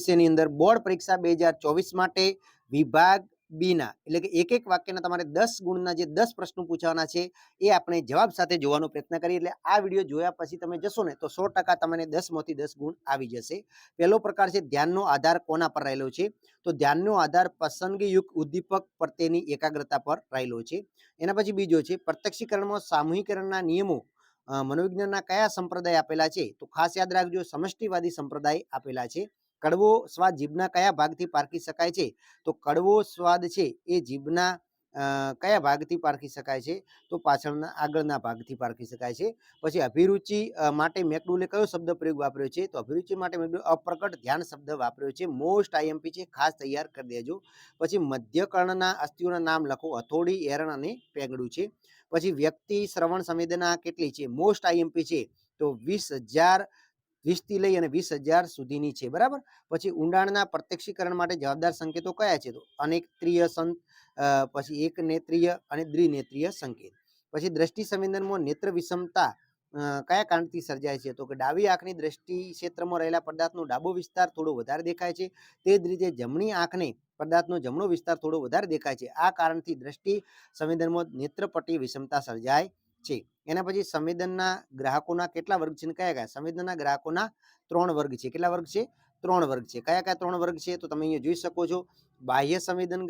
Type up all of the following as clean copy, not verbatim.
ની અંદર બોર્ડ પરીક્ષા 2024 માટે વિભાગ બી ના એટલે કે એક એક વાક્યના તમારે 10 ગુણના જે 10 પ્રશ્નો પૂછવાના છે એ આપણે જવાબ સાથે જોવાનો પ્રયત્ન કરીએ. એટલે આ વિડીયો જોયા પછી તમે જશો ને તો 100% તમને 10 માંથી 10 ગુણ આવી જશે. પહેલો પ્રકાર છે ધ્યાનનો આધાર કોના પર રહેલો છે? તો ધ્યાનનો આધાર પસંદગીયુક્ત ઉદ્દીપક પ્રત્યેની એકાગ્રતા પર રહેલો છે. એના પછી બીજો છે પ્રત્યક્ષીકરણમાં સામૂહિકરણના નિયમો મનોવિજ્ઞાનના કયા સંપ્રદાય આપેલા છે? તો ખાસ યાદ રાખજો સમષ્ટિવાદી સંપ્રદાય આપેલા છે. કડવો સ્વાદ જીભના કયા ભાગથી પારખી શકાય છે? તો કડવો સ્વાદ છે એ જીભના કયા ભાગથી પારખી શકાય છે? તો પાછળના આગળના ભાગથી પારખી શકાય છે. પછી અભિરુચિ માટે મેકડુલે કયો શબ્દ પ્રયોગ વાપર્યો છે? તો અભિરુચિ માટે મેકડુલે અપ્રકટ ધ્યાન શબ્દ વાપર્યો છે. મોસ્ટ આઈએમપી છે, ખાસ તૈયાર કરી દેજો. પછી મધ્યકર્ણના અસ્થિઓના નામ લખો. હથોડી, એરણ અને પેગડું છે. પછી વ્યક્તિ શ્રવણ સંવેદના કેટલી છે? મોસ્ટ આઈએમપી છે તો 20,000 20 થી લઈ અને 20,000 સુધીની છે. બરાબર. પછી ઊંડાણના પ્રત્યક્ષીકરણ માટે જવાબદાર સંકેતો કયા છે? તો અનેત્રીય પછી એક નેત્રીય અને દ્વિનેત્રીય સંકેત. પછી દ્રષ્ટિ સંવેદનમાં નેત્ર વિષમતા કયા કારણથી સર્જાય છે? તો કે ડાબી આંખની દ્રષ્ટિ ક્ષેત્રમાં રહેલા પદાર્થનો ડાબો વિસ્તાર થોડો વધારે દેખાય છે. તે જ રીતે જમણી આંખને પદાર્થનો જમણો વિસ્તાર થોડો વધારે દેખાય છે. આ કારણથી દ્રષ્ટિ સંવેદનમાં નેત્રપટી વિષમતા સર્જાય છે. એના પછી સંવેદનના ગ્રાહકોના કેટલા વર્ગ છે? કયા કયા? સંવેદનના ગ્રાહકોના 3 વર્ગ છે. કેટલા વર્ગ છે? 3 વર્ગ છે. કયા કયા 3 વર્ગ છે? તો તમે અહીંયા જોઈ શકો છો. બાહ્ય સંવેદન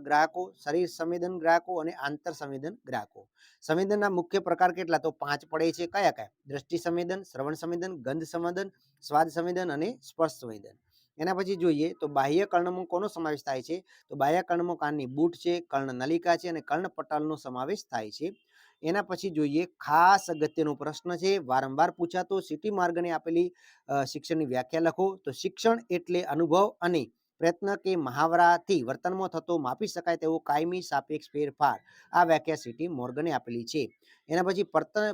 ગ્રાહકો, શરીર સંવેદન ગ્રાહકો અને આંતર સંવેદન ગ્રાહકો. સંવેદનના મુખ્ય પ્રકાર કેટલા? તો 5 પડે છે. કયા કયા? દ્રષ્ટિ સંવેદન, શ્રવણ સંવેદન, ગંધ સંવેદન, સ્વાદ સંવેદન અને સ્પર્શ સંવેદન. એના પછી જોઈએ તો બાહ્ય કર્ણમાં કોનો સમાવેશ થાય છે? તો બાહ્ય કર્ણમાં કાનની બૂટ છે, કર્ણનલિકા છે અને કર્ણપટલનો સમાવેશ થાય છે. એના પછી જોઈએ ખાસ અગત્યનો પ્રશ્ન છે, વારંવાર પૂછાતો. સિટી માર્ગને આપેલી શિક્ષણની વ્યાખ્યા લખો. તો શિક્ષણ એટલે અનુભવ અને પ્રયત્ન કે મહાવરાથી વર્તનમાં થતો માપી શકાય તેવો કાયમી સાપેક્ષ ફેરફાર. આ વ્યાખ્યા સિટી મોર્ગને આપેલી છે. એના પછી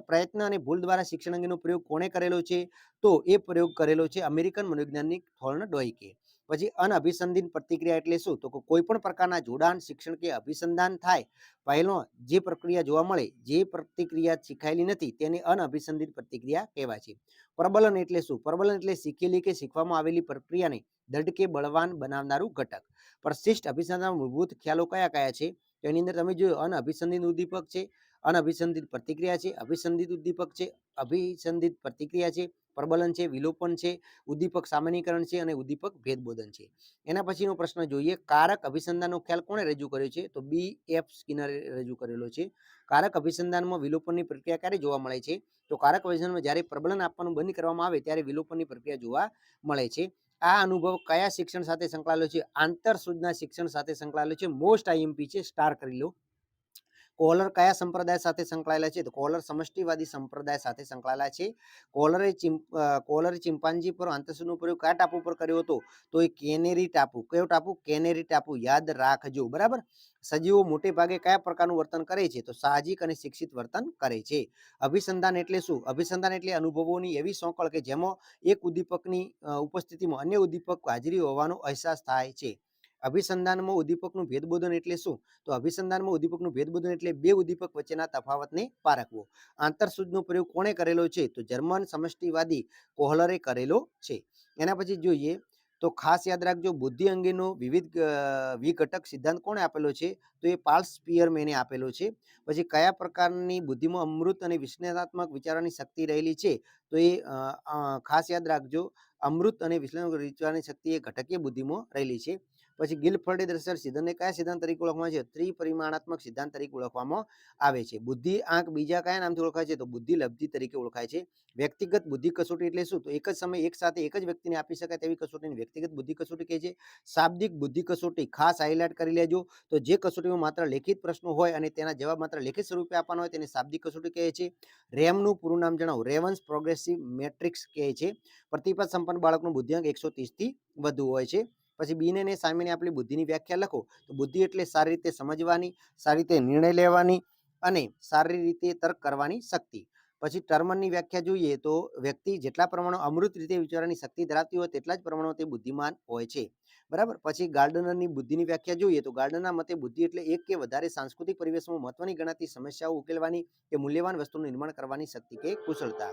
પ્રયત્ન અને ભૂલ દ્વારા શિક્ષણ અંગેનો પ્રયોગ કોણે કરેલો છે? તો એ પ્રયોગ કરેલો છે અમેરિકન મનોવૈજ્ઞાનિક થોર્નડોઇકે. પછી અનઅભિસંધિત પ્રતિક્રિયા એટલે શું? તો કોઈ પણ પ્રકારના જોડાણ, શિક્ષણ કે અભિસંધાન થાય પહેલો જે પ્રક્રિયા જોવા મળે, જે પ્રતિક્રિયા શીખાયેલી નથી તેને અનઅભિસંધિત પ્રતિક્રિયા કહેવાય છે. પ્રબલન એટલે શું? પ્રબલન એટલે શીખેલી કે શીખવામાં આવેલી પ્રક્રિયાને દઢ કે બળવાન બનાવનારું ઘટક. પ્રશિષ્ટ અભિસંધાનના મૂળભૂત ખ્યાલો કયા કયા છે? તો એની અંદર તમે જોયું અનઅભિસંધિત ઉદ્દીપક છે, અનઅભિસંધિત પ્રતિક્રિયા છે, અભિસંધિત ઉદ્દીપક છે, અભિસંધિત પ્રતિક્રિયા છે, પ્રબલન છે, વિલોપન છે, ઉદ્દીપક સામાન્યીકરણ છે અને ઉદ્દીપક ભેદબોધન છે. એના પછીનો પ્રશ્ન જોઈએ કારક અભિસંધાનનો ખ્યાલ કોણે રજૂ કર્યો છે? તો BF સ્કિનરે રજૂ કરેલો છે. કારક અભિસંધાનમાં વિલોપનની પ્રક્રિયા ક્યારે જોવા મળે છે? તો કારક અભિસંધાનમાં જ્યારે પ્રબલન આપવાનું બંધ કરવામાં આવે ત્યારે વિલોપનની પ્રક્રિયા જોવા મળે છે. આ અનુભવ કયા શિક્ષણ સાથે સંકળાયેલો છે? આંતર સૂચના શિક્ષણ સાથે સંકળાયેલો છે. મોસ્ટ આઈએમપી છે, સ્ટાર કરી લો. કોલર કયા સંપ્રદાય સાથે સંકળાયેલા છે? તો કોલર સમષ્ટિવાદી સંપ્રદાય સાથે સંકળાયેલા છે. કોલરે ચિમ્પાન્જી પર આંતરસૂચનો પ્રયોગ કયા ટાપુ પર કર્યો હતો? તો એ કેનેરી ટાપુ. કયો ટાપુ? કેનેરી ટાપુ. યાદ રાખજો. બરાબર. સજીવો મોટે ભાગે કયા પ્રકારનું વર્તન કરે છે? તો સાહજિક અને શિક્ષિત વર્તન કરે છે. અભિસંધાન એટલે શું? અભિસંધાન એટલે અનુભવોની એવી સોંકળ કે જેમાં એક ઉદ્દીપકની ઉપસ્થિતિમાં અન્ય ઉદ્દીપક હાજરી હોવાનો અહેસાસ થાય છે. અભિસંધાનમાં ઉદ્દીપકનું ભેદબોધન એટલે શું? તો અભિસંધાનમાં ઉદ્દીપકનું ભેદબોધન એટલે બે ઉદ્દીપક વચ્ચેના તફાવતને પારખવો. આંતરસૂચનો પ્રયોગ કોણે કરેલો છે? તો જર્મન સમષ્ટિવાદી કોહલરે કરેલો છે. એના પછી જોઈએ તો ખાસ યાદ રાખજો બુદ્ધિ અંગેનો વિવિધ વિઘટક સિદ્ધાંત કોણે આપેલો છે? તો એ પાર્લ સ્પિયરમેને આપેલો છે. પછી કયા પ્રકારની બુદ્ધિમાં અમૃત અને વિશ્લેષણાત્મક વિચારવાની શક્તિ રહેલી છે? તો એ ખાસ યાદ રાખજો અમૃત અને વિશ્લેષણાત્મક વિચારવાની શક્તિ એ ઘટકીય બુદ્ધિમાં રહેલી છે. પછી ગિલફર્ડે દર્શાવેલ સિદ્ધાંતને કયા સિદ્ધાંત તરીકે ઓળખવામાં આવે છે? ત્રિપરિમાણાત્મક સિદ્ધાંત તરીકે ઓળખવામાં આવે છે. બુદ્ધિ આંક બીજા કયા નામથી ઓળખાય છે? તો બુદ્ધિ લબ્ધિ તરીકે ઓળખાય છે. વ્યક્તિગત બુદ્ધિ કસોટી એટલે શું? તો એક જ સમયે એક સાથે એક જ વ્યક્તિને આપી શકાય તેવી કસોટીને વ્યક્તિગત બુદ્ધિ કસોટી કહે છે. શાબ્દિક બુદ્ધિ કસોટી ખાસ હાઇલાઇટ કરી લેજો. તો જે કસોટીમાં માત્ર લેખિત પ્રશ્નો હોય અને તેના જવાબ માત્ર લેખિત સ્વરૂપે આપવાનો હોય તેને શાબ્દિક કસોટી કહે છે. રેમનું પૂરું નામ જણાવો. રેવન્સ પ્રોગ્રેસિવ મેટ્રિક્સ કહે છે. પ્રતિભાત સંપન્ન બાળકનું બુદ્ધિઆંક 130 થી વધુ હોય છે. પછી બીને ને સામેને આપેલી બુદ્ધિની વ્યાખ્યા લખો. તો બુદ્ધિ એટલે સારી રીતે સમજવાની, સારી રીતે નિર્ણય લેવાની અને સારી રીતે તર્ક કરવાની શક્તિ. પછી ટર્મનની વ્યાખ્યા જોઈએ તો વ્યક્તિ જેટલા પ્રમાણમાં અમૃત રીતે વિચારવાની શક્તિ ધરાવતી હોય તેટલા જ પ્રમાણમાં તે બુદ્ધિમાન હોય છે, બરાબર. પછી ગાર્ડનરની બુદ્ધિની વ્યાખ્યા જોઈએ તો ગાર્ડનના મતે બુદ્ધિ એટલે એક કે વધારે સાંસ્કૃતિક પરિવેશમાં મહત્વની ગણાતી સમસ્યાઓ ઉકેલવાની કે મૂલ્યવાન વસ્તુનું નિર્માણ કરવાની શક્તિ કે કુશળતા.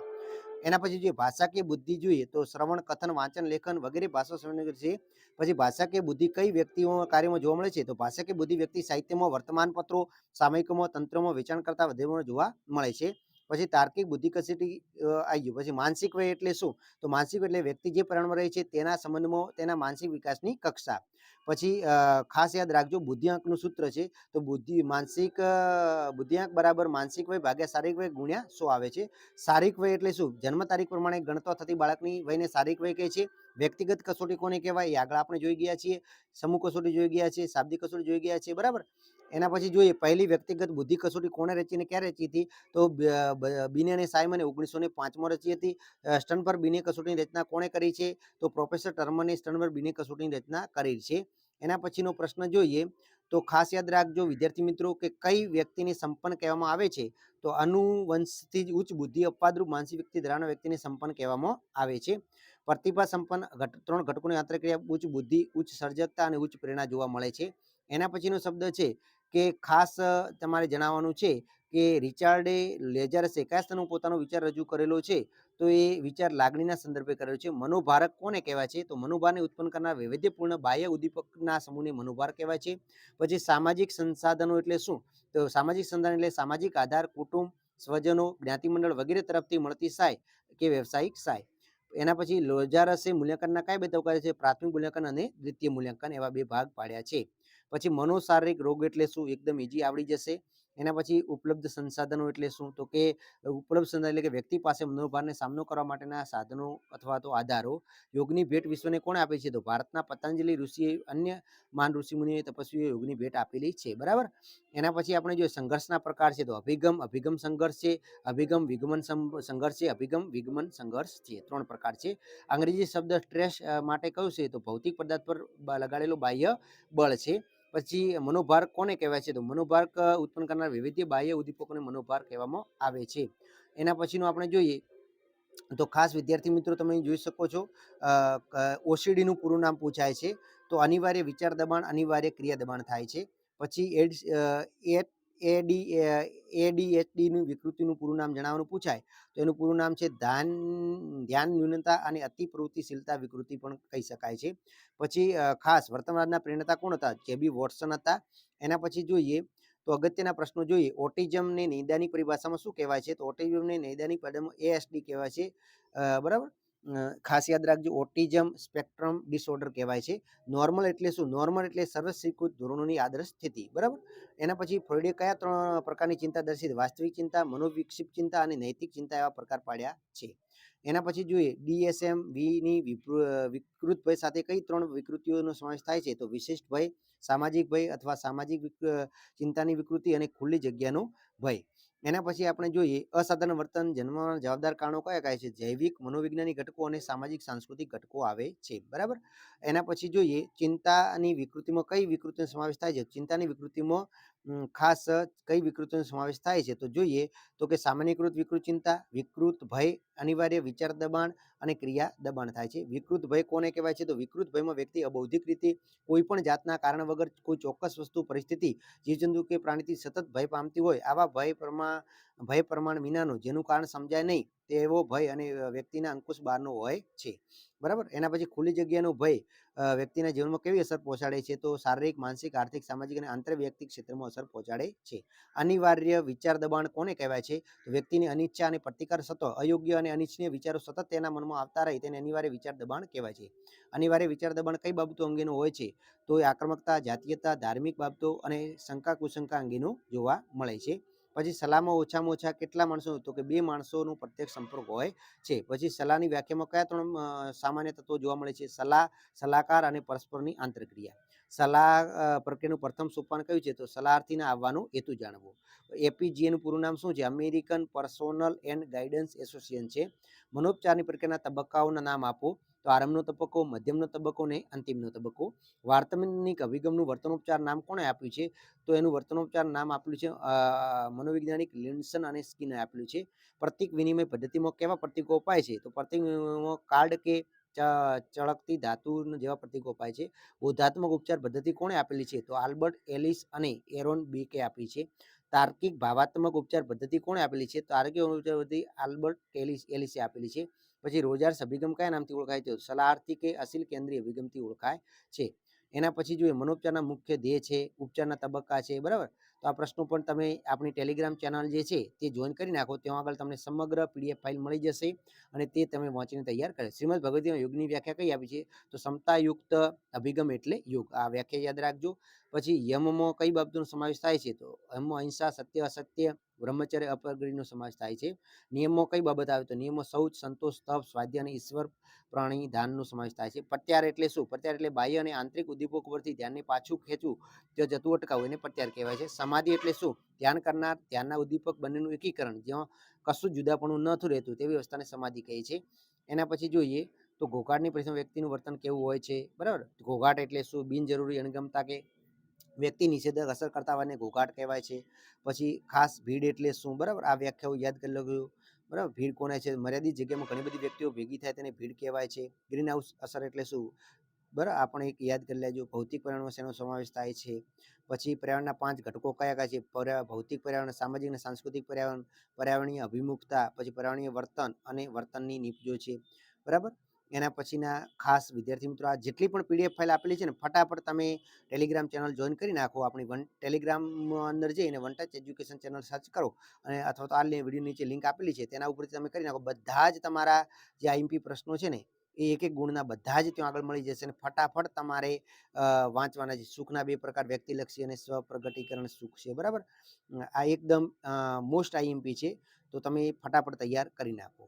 એના પછી જે ભાષાકીય બુદ્ધિ જોઈએ તો શ્રવણ, કથન, વાંચન, લેખન વગેરે ભાષા સંવેદન છે. પછી ભાષાકીય બુદ્ધિ કઈ વ્યક્તિઓ કાર્યમાં જોવા મળે છે તો ભાષાકીય બુદ્ધિ વ્યક્તિ સાહિત્યમાં, વર્તમાનપત્રો, સામયિકોમાં, તંત્રમાં, વેચાણ કરતા વધુમાં જોવા મળે છે. પછી તાર્કિક બુદ્ધિ કસોટી આવી ગયું. પછી માનસિક વય એટલે શું તો માનસિક એટલે વ્યક્તિ જે પરિણામ રહે છે તેના સંબંધમાં તેના માનસિક વિકાસની કક્ષા. પછી ખાસ યાદ રાખજો બુદ્ધિઆંકનું સૂત્ર છે તો બુદ્ધિઆંક બરાબર માનસિક વય ભાગ્યા શારીરિક વય ગુણ્યા 100 આવે છે. શારીરિક વય એટલે શું જન્મ તારીખ પ્રમાણે ગણતો થતી બાળકની વયને શારીરિક વય કહે છે. વ્યક્તિગત કસોટી કોને કહેવાય એ આગળ આપણે જોઈ ગયા છીએ. સમૂહ કસોટી જોઈ ગયા છે, શાબ્દિક કસોટી જોઈ ગયા છે, બરાબર. એના પછી જોઈએ પહેલી વ્યક્તિગત બુદ્ધિ કસોટી કોને રચી અને ક્યારે રચી હતી તો બિને અને સાયમને 1905માં રચી હતી. સ્ટનબર્ગ બિને કસોટીની રચના કોણે કરી છે તો પ્રોફેસર ટર્મને સ્ટનબર્ગ બિને કસોટીની રચના કરી છે. એના પછીનો પ્રશ્ન જોઈએ તો ખાસ યાદ રાખજો વિદ્યાર્થી મિત્રો કે કઈ વ્યક્તિને સંપન્ન કહેવામાં આવે છે તો અનુવંશથી જ ઉચ્ચ બુદ્ધિ અપવાદરૂપ માનસિક વ્યક્તિ ધરાવનાર વ્યક્તિને સંપન્ન કહેવામાં આવે છે. પ્રતિભા સંપન્ન 3 ઘટકોની આંતરક્રિયા ઉચ્ચ બુદ્ધિ, ઉચ્ચ સર્જકતા અને ઉચ્ચ પ્રેરણા જોવા મળે છે. એના પછીનો શબ્દ છે કે ખાસ તમારે જણાવવાનું છે કે રિચાર્ડે લેઝરસે કયા સ્થાનો પોતાનો વિચાર રજૂ કરેલો છે તો એ વિચાર લાગણીના સંદર્ભે કરેલો છે. મનોભારક કોને કહેવાય છે તો મનોભારને ઉત્પન્ન કરનાર વૈવિધ્યપૂર્ણ બાહ્ય ઉદ્દીપકના સમૂહને મનોભાર કહેવાય છે. પછી સામાજિક સંસાધનો એટલે શું તો સામાજિક સંસાધન એટલે સામાજિક આધાર, કુટુંબ, સ્વજનો, જ્ઞાતિમંડળ વગેરે તરફથી મળતી સહાય કે વ્યવસાયિક સહાય. એના પછી લોઝારસે મૂલ્યાંકનના કયા બે તબક્કા છે પ્રાથમિક મૂલ્યાંકન અને દ્વિતીય મૂલ્યાંકન એવા બે ભાગ પાડ્યા છે. પછી મનોશારીરિક રોગ એટલે શું એકદમ ઈઝી આવડી જશે. એના પછી ઉપલબ્ધ સંસાધનો એટલે શું તો કે ઉપલબ્ધ સંસાધન એટલે કે વ્યક્તિ પાસે મનોભારને સામનો કરવા માટેના સાધનો અથવા તો આધારો. યોગની ભેટ વિશ્વને કોણે આપી છે તો ભારતના પતંજલિ ઋષિએ અન્ય મહાન ઋષિમુનિઓએ તપસ્વીઓએ યોગની ભેટ આપેલી છે, બરાબર. એના પછી આપણે જોઈએ સંઘર્ષના પ્રકાર છે તો અભિગમ સંઘર્ષ છે, અભિગમ વિગમન સંઘર્ષ છે, અભિગમ વિગમન સંઘર્ષ છે. 3 પ્રકાર છે. અંગ્રેજી શબ્દ સ્ટ્રેસ માટે કયું છે તો ભૌતિક પદાર્થ પર લગાડેલો બાહ્ય બળ છે. પછી મનોભાર કોને કહેવાય છે તો મનોભાર ઉત્પન્ન કરનાર વિવિધ બાહ્ય ઉદ્દીપકોને મનોભાર કહેવામાં આવે છે. એના પછીનું આપણે જોઈએ તો ખાસ વિદ્યાર્થી મિત્રો તમે જોઈ શકો છો ઓસીડીનું પૂરું નામ પૂછાય છે તો અનિવાર્ય વિચાર દબાણ, અનિવાર્ય ક્રિયા દબાણ થાય છે. પછી એડીએચડીનું વિકૃતિનું પૂરું નામ જણાવવાનું પૂછાય તો એનું પૂરું નામ છે ધ્યાન ન્યૂનતા અને અતિ પ્રવૃત્તિશીલતા વિકૃતિ પણ કહી શકાય છે. પછી ખાસ વર્તમાનના પ્રેરણાતા કોણ હતા જેબી વોટસન હતા. એના પછી જોઈએ તો અગત્યના પ્રશ્નો જોઈએ ઓટિઝમને નૈદાનિક પરિભાષામાં શું કહેવાય છે તો ઓટિઝમને નૈદાનિક પરિભાષામાં એએસડી કહેવાય છે, બરાબર. ખાસ યાદ રાખજો ઓટિઝમ સ્પેક્ટ્રમ ડિસઓર્ડર કહેવાય છે. નોર્મલ એટલે શું નોર્મલ એટલે સર્વસ્વીકૃત ધોરણોની આદર્શ સ્થિતિ, બરાબર. એના પછી ફ્રોઈડે કયા 3 પ્રકારની ચિંતા દર્શી વાસ્તવિક ચિંતા, મનોવિક્ષિપ ચિંતા અને નૈતિક ચિંતા એવા પ્રકાર પાડ્યા છે. એના પછી જોઈએ ડીએસએમ વીની વિકૃત ભય સાથે કઈ 3 વિકૃતિઓનો સમાવેશ થાય છે તો વિશિષ્ટ ભય, સામાજિક ભય અથવા સામાજિક ચિંતાની વિકૃતિ અને ખુલ્લી જગ્યાનો ભય. એના પછી આપણે જોઈએ અસાધારણ વર્તન જન્મના જવાબદાર કારણો કયા કયા છે જૈવિક, મનોવૈજ્ઞાનિક ઘટકો અને સામાજિક સાંસ્કૃતિક ઘટકો આવે છે, બરાબર. એના પછી જોઈએ ચિંતાની વિકૃતિમાં કઈ વિકૃતિનો સમાવેશ થાય છે ચિંતાની વિકૃતિમાં ખાસ કઈ વિકૃતિનો સમાવેશ થાય છે તો જોઈએ તો કે સામાન્યકૃત વિકૃત ચિંતા, વિકૃત ભય, અનિવાર્ય વિચાર દબાણ અને ક્રિયા દબાણ થાય છે. વિકૃત ભય કોને કહેવાય છે તો વિકૃત ભયમાં વ્યક્તિ અબૌદ્ધિક રીતે કોઈ પણ જાતના કારણ વગર કોઈ ચોક્કસ વસ્તુ, પરિસ્થિતિ, જીવજંતુ કે પ્રાણીથી સતત ભય પામતી હોય આવા ભય પ્રમાણ વિનાનો જેનું કારણ સમજાય નહીં તેવો ભય અને વ્યક્તિના અંકુશ બહારનો હોય છે, બરાબર. એના પછી ખુલ્લી જગ્યાનો ભય વ્યક્તિના જીવનમાં કેવી અસર પહોંચાડે છે તો શારીરિક, માનસિક, આર્થિક, સામાજિક અને આંતરવૈયક્તિક ક્ષેત્રમાં અસર પહોંચાડે છે. અનિવાર્ય વિચાર દબાણ કોને કહેવાય છે તો વ્યક્તિની અનિચ્છા અને પ્રતિકાર સતત અયોગ્ય અને અનિચ્છનીય વિચારો સતત તેના મનમાં આવતા રહે તેને અનિવાર્ય વિચાર દબાણ કહેવાય છે. અનિવાર્ય વિચાર દબાણ કઈ બાબતો અંગેનું હોય છે તો એ આક્રમકતા, જાતીયતા, ધાર્મિક બાબતો અને શંકા કુશંકા અંગેનું જોવા મળે છે. પછી સલાહમાં ઓછામાં ઓછા કેટલા માણસો તો કે 2 માણસોનો પ્રત્યક્ષ સંપર્ક હોય છે. પછી સલાહની વ્યાખ્યામાં કયા 3 સામાન્ય તત્વો જોવા મળે છે સલાહ, સલાહકાર અને પરસ્પરની આંતરક્રિયા. સલાહ પ્રક્રિયાનું પ્રથમ સોપાન કયું છે તો સલાહાર્થીના આવવાનો હેતુ જાણવો. એપીજીએનું પૂરું નામ શું છે American personal and guidance association છે. મનોપચારની પ્રક્રિયાના તબક્કાઓના નામ આપો તો આરંભનો તબક્કો, મધ્યમનો તબક્કો ને અંતિમનો તબક્કો. વાર્તનિક અભિગમનું વર્તનોપચાર નામ કોણે આપ્યું છે? તો એનું વર્તનોપચાર નામ આપ્યું છે મનોવૈજ્ઞાનિક લિન્ડસન અને સ્કિનરે આપ્યું છે. પ્રતીક વિનિમય પદ્ધતિમાં કેવા પ્રતીકો અપાય છે? તો પ્રતીક વિનિમયમાં કાર્ડ કે ચળકતી ધાતુ જેવા પ્રતીકો અપાય છે. બોધાત્મક ઉપચાર પદ્ધતિ કોણે આપેલી છે? તો આલ્બર્ટ એલિસ અને એરોન બેકે આપી છે. તાર્કિક ભાવાત્મક ઉપચાર પદ્ધતિ કોણે આપેલી છે? તાર્કિક ઉપચાર પદ્ધતિ આલ્બર્ટ એલિસે આપેલી છે. પછી રોજાર્સ અભિગમ કયા નામથી ઓળખાય છે? સલાહાર્થી કે અસીલ કેન્દ્રીય અભિગમથી ઓળખાય છે. એના પછી જોઈએ મનોપચારના મુખ્ય ધ્યેય છે, ઉપચારના તબક્કા છે, બરાબર. તો આ પ્રશ્નો પણ તમે આપણી ટેલિગ્રામ ચેનલ જે છે તે જોઈન કરી નાખો, ત્યાં આગળ તમને સમગ્ર પીડીએફ ફાઇલ મળી જશે અને તે તમે વાંચીને તૈયાર કરે. શ્રીમદ ભગવદ્ગીતામાં યોગની વ્યાખ્યા કઈ આપી છે? તો ક્ષમતાયુક્ત અભિગમ એટલે યોગ. આ વ્યાખ્યા યાદ રાખજો. પછી યમમાં કઈ બાબતોનો સમાવેશ થાય છે? તો એમાં અહિંસા, સત્ય, અસત્ય, બ્રહ્મચર્ય, અપરગ્રહનો સમાવેશ થાય છે. નિયમમાં કઈ બાબત આવે? તો નિયમમાં શૌચ, સંતોષ, તપ, સ્વાધ્યાય અને ઈશ્વર પ્રાણી દાનનો સમાવેશ થાય છે. પ્રત્યાર એટલે શું? પ્રત્યાર એટલે બાહ્ય અને આંતરિક ઉદ્દીપક પરથી ધ્યાનને પાછું ખેંચવું, તે જતું અટકાવવું, એને પ્રત્યાર કહેવાય છે. સમાધિ એટલે શું? ધ્યાન કરનાર, ધ્યાનના ઉદ્દીપક બંનેનું એકીકરણ, જ્યાં કશું જુદાપણું નથી રહેતું તેવી અવસ્થાને સમાધિ કહે છે. એના પછી જોઈએ તો ઘોઘાટની પરિસ્થિતિમાં વ્યક્તિનું વર્તન કેવું હોય છે? બરાબર. ઘોઘાટ એટલે શું? બિનજરૂરી અણગમતા કે વ્યક્તિ નિષેધક અસર કરતા હોવાને ઘોઘાટ કહેવાય છે. પછી ખાસ ભીડ એટલે શું? બરાબર. આ વ્યાખ્યાઓ યાદ કરી લો. બરાબર. ભીડ કોને છે? મર્યાદિત જગ્યામાં ઘણી બધી વ્યક્તિઓ ભેગી થાય તેને ભીડ કહેવાય છે. ગ્રીન હાઉસ અસર એટલે શું? બરાબર. આપણે એક યાદ કરી લેજો. ભૌતિક પર્યાવરણમાં શેનો સમાવેશ થાય છે? પછી પર્યાવરણના 5 ઘટકો કયા કયા છે? ભૌતિક પર્યાવરણ, સામાજિક અને સાંસ્કૃતિક પર્યાવરણ, પર્યાવરણીય અભિમુખતા, પછી પર્યાવરણીય વર્તન અને વર્તનની નીપજો છે. બરાબર. એના પછીના ખાસ વિદ્યાર્થી મિત્રો, આ જેટલી પણ પીડીએફ ફાઇલ આપેલી છે ને, ફટાફટ તમે ટેલિગ્રામ ચેનલ જોઈન કરી નાખો. આપણી ટેલિગ્રામ અંદર જઈને one touch education channel search કરો અને અથવા તો આ વિડીયો નીચે લિંક આપેલી છે તેના ઉપરથી તમે કરી નાખો. બધા જ તમારા જે આઈએમપી પ્રશ્નો છે ને એ એક એક ગુણના બધા જ ત્યાં આગળ મળી જશે અને ફટાફટ તમારે વાંચવાના છે. સુખના 2 પ્રકાર, વ્યક્તિલક્ષી અને સ્વપ્રગટીકરણ સુખ છે. બરાબર. આ એકદમ મોસ્ટ આઈએમપી છે, તો તમે ફટાફટ તૈયાર કરી નાખો.